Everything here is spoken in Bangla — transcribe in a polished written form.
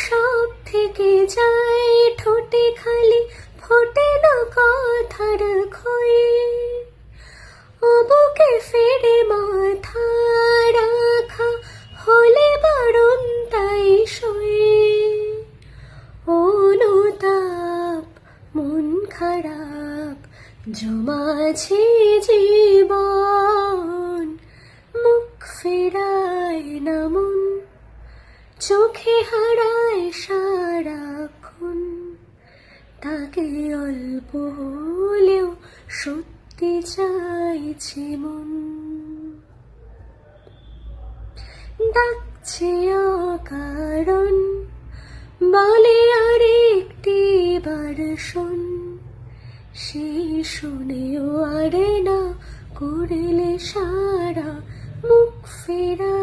সব থেকে যায় ঠোঁটে খালি ফোটে না কথার খই। ও বুকে ফেরে মাথা রাখা হলে বারণ তাই সই। অনুতাপ মন খারাপ জমাছে জীবন, মুখ ফেরায় না মন, চোখে হারায় সারাক্ষণ। তাকে অল্প হলেও সত্যি চাইছে মন। ডাকছে অকারণ বলে আরেকটি বার শোন, সেই শুনেও আরে না করলে সারা, মুখ ফেরা